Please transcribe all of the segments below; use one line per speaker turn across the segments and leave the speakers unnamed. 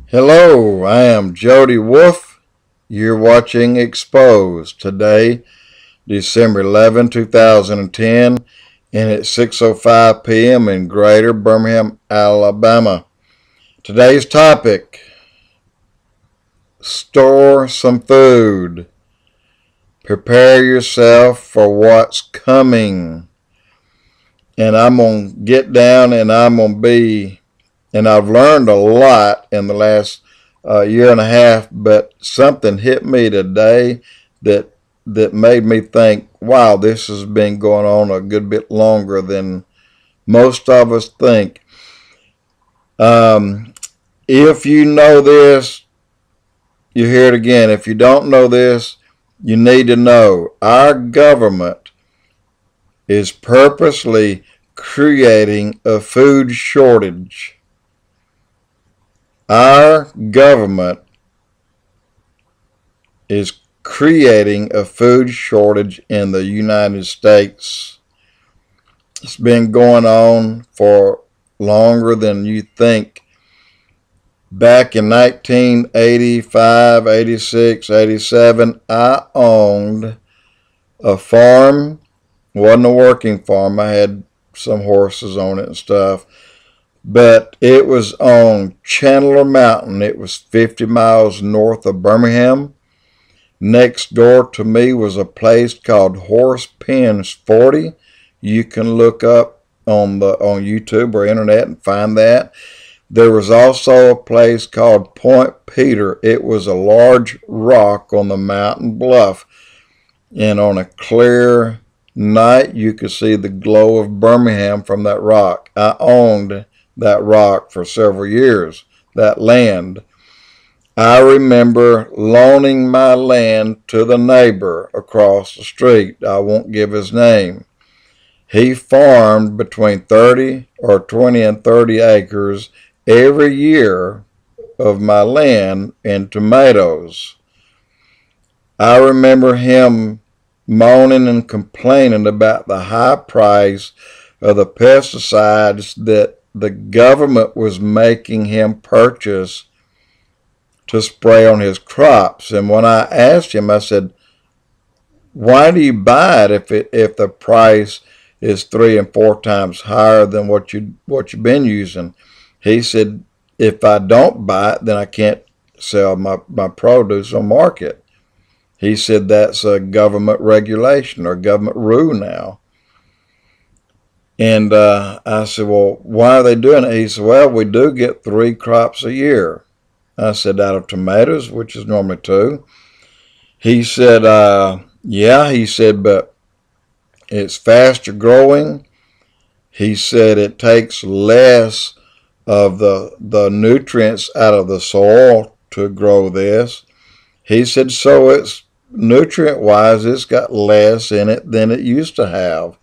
Hello, I am Jody Wolf. You're watching EXPOZ. Today, December 11, 2010, and it's 6:05 p.m. in Greater Birmingham, Alabama. Today's topic: store some food. Prepare yourself for what's coming. And I'm going to get down and I've learned a lot in the last year and a half, but something hit me today that made me think, wow, this has been going on a good bit longer than most of us think. If you know this, you hear it again. If you don't know this, you need to know. Our government is purposely creating a food shortage. Our government is creating a food shortage in the United States. It's been going on for longer than you think. Back in 1985, 86, 87, I owned a farm. It wasn't a working farm. I had some horses on it and stuff. But it was on Chandler Mountain. It was 50 miles north of Birmingham. Next door to me was a place called Horse Pens 40. You can look up on YouTube or internet and find that. There was also a place called Point Peter. It was a large rock on the mountain bluff, and on a clear night you could see the glow of Birmingham from that rock. I owned that rock for several years, that land. I remember loaning my land to the neighbor across the street. I won't give his name. He farmed between 20 and 30 acres every year of my land in tomatoes. I remember him moaning and complaining about the high price of the pesticides that the government was making him purchase to spray on his crops. And when I asked him, I said, why do you buy it if the price is 3 and 4 times higher than what you've been using? He said, if I don't buy it, then I can't sell my produce on market. He said that's a government regulation or government rule now. And I said, well, why are they doing it? He said, well, we do get 3 crops a year. I said, out of tomatoes, which is normally 2. He said, yeah. He said, but it's faster growing. He said it takes less of the nutrients out of the soil to grow this. He said, so it's nutrient-wise, it's got less in it than it used to have.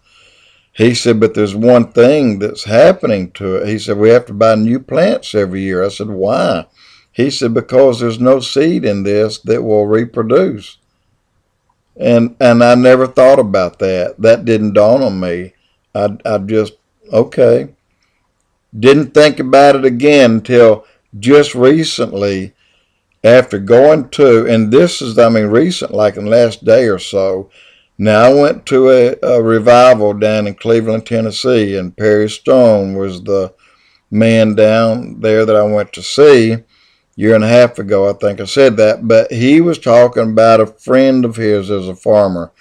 He said, but there's one thing that's happening to it. He said, we have to buy new plants every year. I said, why? He said, because there's no seed in this that will reproduce. And I never thought about that. That didn't dawn on me. I just, okay. Didn't think about it again until just recently, after going to, and this is, recent, like in the last day or so. Now, I went to a revival down in Cleveland, Tennessee, and Perry Stone was the man down there that I went to see a year and a half ago. I think I said that, but he was talking about a friend of his as a farmer.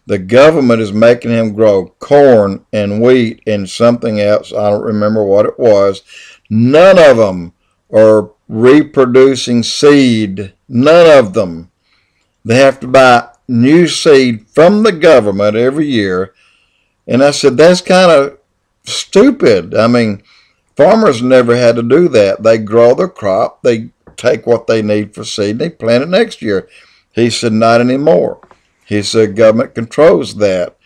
The government is making him grow corn and wheat and something else. I don't remember what it was. None of them are reproducing seed. None of them. They have to buy new seed from the government every year. And I said, that's kind of stupid. Farmers never had to do that. They grow their crop. They take what they need for seed and they plant it next year. He said, not anymore. He said, government controls that.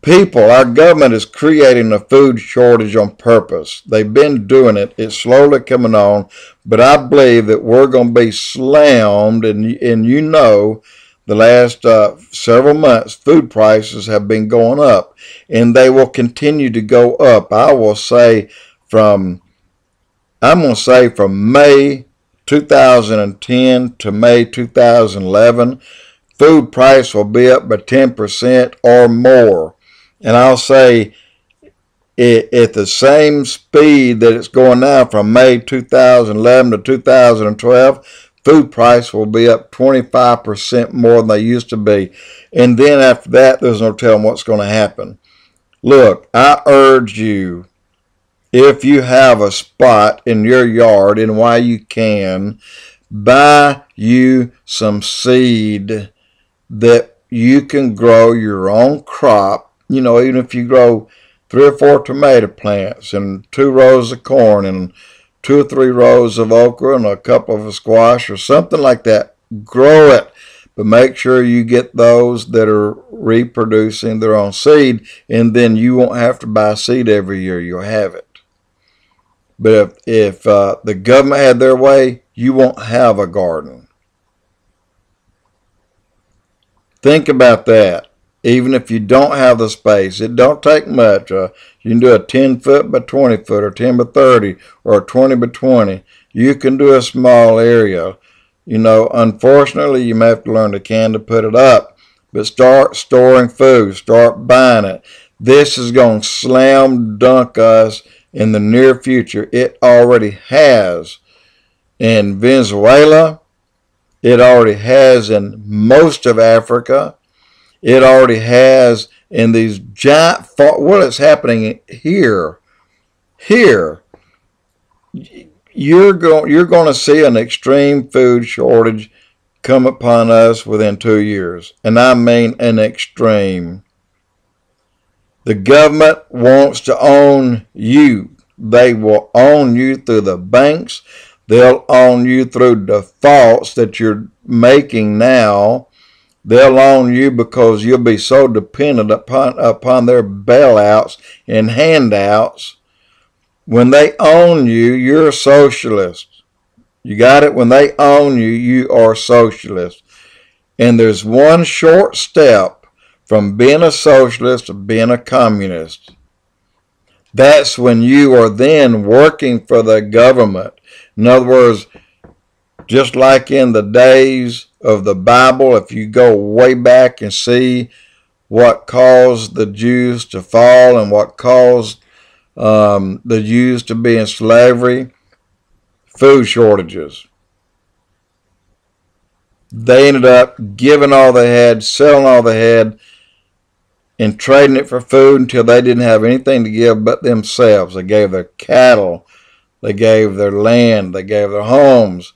People, our government is creating a food shortage on purpose. They've been doing it. It's slowly coming on. But I believe that we're going to be slammed. And the last several months, food prices have been going up. And they will continue to go up. I'm going to say from May 2010 to May 2011, food price will be up by 10% or more. And I'll say at the same speed that it's going now from May 2011 to 2012, food price will be up 25% more than they used to be. And then after that, there's no telling what's going to happen. Look, I urge you, if you have a spot in your yard, and while you can, buy you some seed that you can grow your own crop. You know, even if you grow 3 or 4 tomato plants and 2 rows of corn and 2 or 3 rows of okra and a couple of squash or something like that, grow it. But make sure you get those that are reproducing their own seed, and then you won't have to buy seed every year. You'll have it. But if the government had their way, you won't have a garden. Think about that. Even if you don't have the space, it don't take much. You can do a 10 foot by 20 foot or 10 by 30 or a 20 by 20. You can do a small area. You know, unfortunately, you may have to learn to can to put it up. But start storing food. Start buying it. This is going to slam dunk us in the near future. It already has in Venezuela. It already has in most of Africa. It already has in these giant, what is happening here. Here, you're going to see an extreme food shortage come upon us within 2 years. And I mean an extreme. The government wants to own you. They will own you through the banks. They'll own you through defaults that you're making now. They'll own you because you'll be so dependent upon their bailouts and handouts. When they own you, you're a socialist. You got it? When they own you, you are a socialist. And there's one short step from being a socialist to being a communist. That's when you are then working for the government. In other words, just like in the days of the Bible, if you go way back and see what caused the Jews to fall and what caused the Jews to be in slavery, food shortages. They ended up giving all they had, selling all they had, and trading it for food until they didn't have anything to give but themselves. They gave their cattle, they gave their land, they gave their homes,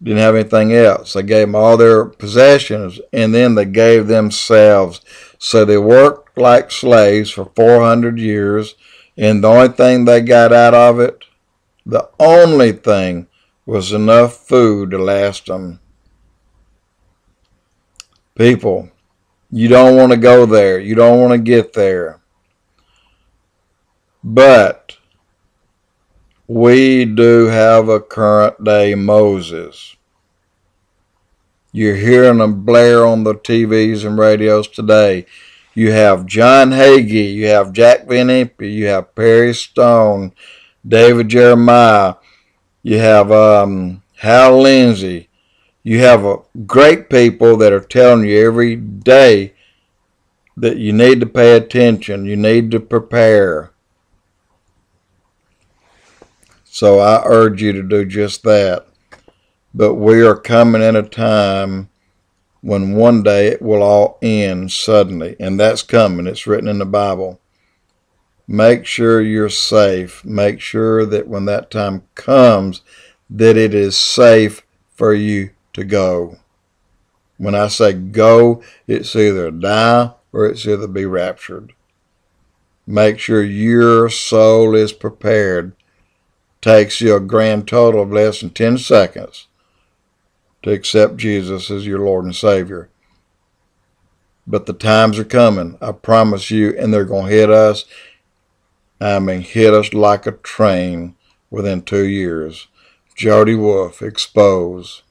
didn't have anything else. They gave them all their possessions, and then they gave themselves. So they worked like slaves for 400 years, and the only thing they got out of it, the only thing, was enough food to last them. People, you don't want to go there. You don't want to get there. But we do have a current day Moses. You're hearing them blare on the TVs and radios today. You have John Hagee, you have Jack Van Impe, you have Perry Stone, David Jeremiah, you have Hal Lindsey. You have great people that are telling you every day that you need to pay attention, you need to prepare. So I urge you to do just that. But we are coming in a time when one day it will all end suddenly. And that's coming. It's written in the Bible. Make sure you're safe. Make sure that when that time comes, that it is safe for you to go. When I say go, it's either die or it's either be raptured. Make sure your soul is prepared. Takes you a grand total of less than 10 seconds to accept Jesus as your Lord and Savior. But the times are coming, I promise you, and they're going to hit us. I mean, hit us like a train within 2 years. Jody Wolf, EXPOZ.